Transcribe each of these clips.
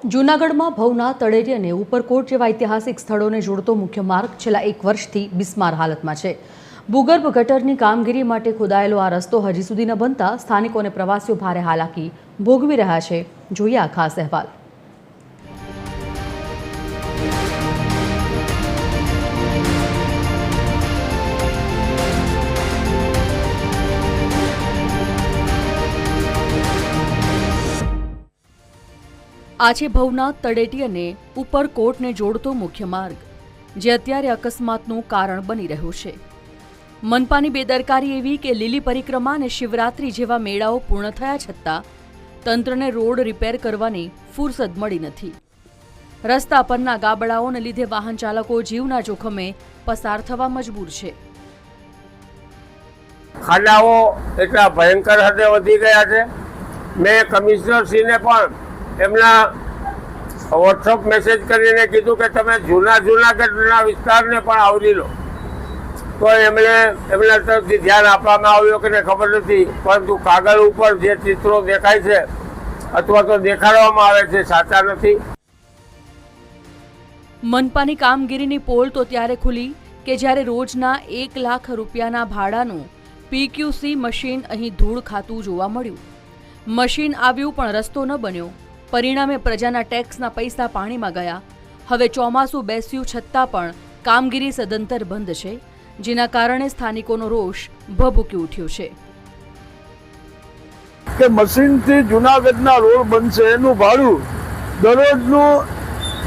જૂનાગઢમાં ભવનાથ, તળેટી અને ઉપરકોટ જેવા ઐતિહાસિક સ્થળોને જોડતો મુખ્ય માર્ગ છેલ્લા 1 વર્ષથી બિસ્માર હાલતમાં છે। ભૂગર્ભ ગટરની કામગીરી માટે ખોદાયેલો આ રસ્તો હજી સુધી ન બનતા સ્થાનિકો અને પ્રવાસીઓ ભારે હાલાકી ભોગવી રહ્યા છે। જોઈએ આ ખાસ અહેવાલ। આ છે ભવનાથ, તળેટી અને ઉપરકોટને જોડતો મુખ્ય માર્ગ, જે અત્યારે અકસ્માતનું કારણ બની રહ્યો છે। મનપાની બેદરકારી એવી કે લીલી પરિક્રમા અને શિવરાત્રી જેવા મેળાઓ પૂર્ણ થયા છતાં તંત્રને રોડ રિપેર કરવાની ફુરસદ મળી નથી। રસ્તા પરના ગાબડાઓને લીધે વાહન ચાલકો જીવના જોખમે પસાર થવા મજબૂર છે। ખાડાઓ એટલા ભયંકર હદે વધી ગયા છે। મેં કમિશનરશ્રીને પણ એમના વોટ્સઅપ મેસેજ કરીને કીધું કે તમે જૂનાગઢના વિસ્તારને પણ આવરી લો, તો એમના તરફથી ધ્યાન આપવામાં આવ્યું કે ખબર નથી, પરંતુ કાગળ ઉપર જે ચિત્રો દેખાય છે અથવા તો દેખાડવામાં આવે છે સાચા નથી। મનપાની કામગીરીની પોલ તો ત્યારે ખુલી કે જ્યારે રોજના 1 લાખ રૂપિયાના ભાડાનું PQC મશીન અહીં ધૂળ ખાતું જોવા મળ્યું। મશીન આવ્યું પણ રસ્તો ન બન્યો, પરિણામે પ્રજાના ટેક્સના પૈસા પાણીમાં ગયા। હવે ચોમાસું બેસ્યું છતાં પણ કામગીરી સદંતર બંધ છે, જેના કારણે સ્થાનિકોનો રોષ ભભૂકી ઉઠ્યો છે કે મશીનથી જૂનાગઢના રોડ બનશે, એનું ભાડું દરરોજનું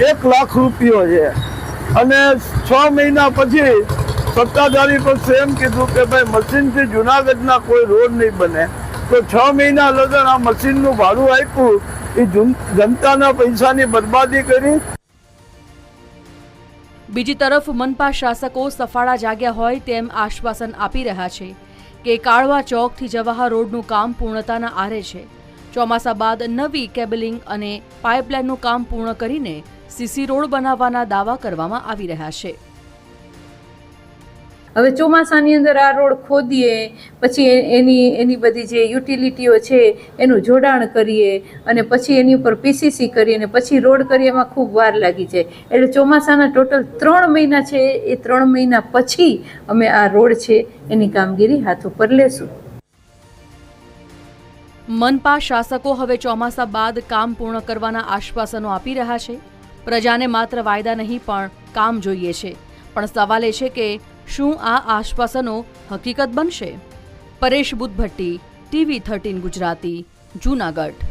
1 લાખ રૂપિયો છે અને 6 મહિના પછી સત્તાધારી પક્ષે એમ કીધું કે ભાઈ મશીનથી જૂનાગઢના કોઈ રોડ નહીં બને, તો 6 મહિના લગન આ મશીનનું ભાડું આપ્યું, એ જનતાના પૈસાની બરબાદી કરી। બીજી તરફ મનપા શાસકો સફાળા જાગ્યા હોય તેમ આશ્વાસન આપી રહ્યા છે કે કાળવા ચોકથી જવાહર રોડનું કામ પૂર્ણતાના આરે છે। ચોમાસા બાદ નવી કેબલિંગ અને પાઇપલાઇનનું કામ પૂર્ણ કરીને સીસી રોડ બનાવવાના દાવા કરવામાં આવી રહ્યા છે। હવે ચોમાસાની અંદર આ રોડ ખોદીએ, પછી એની બધી જે યુટિલિટીઓ છે એનું જોડાણ કરીએ અને પછી એની ઉપર PCC કરીએ અને પછી રોડ કરીએ, એમાં ખૂબ વાર લાગી જાય। એટલે ચોમાસાના ટોટલ 3 મહિના છે, એ 3 મહિના પછી અમે આ રોડ છે એની કામગીરી હાથ ઉપર લેશું। મનપા શાસકો હવે ચોમાસા બાદ કામ પૂર્ણ કરવાના આશ્વાસનો આપી રહ્યા છે। પ્રજાને માત્ર વાયદા નહીં પણ કામ જોઈએ છે, પણ સવાલ એ છે કે શું આ આશ્વાસનો હકીકત બનશે? પરેશ બુદ્ધભટ્ટી, TV 13 ગુજરાતી, જૂનાગઢ।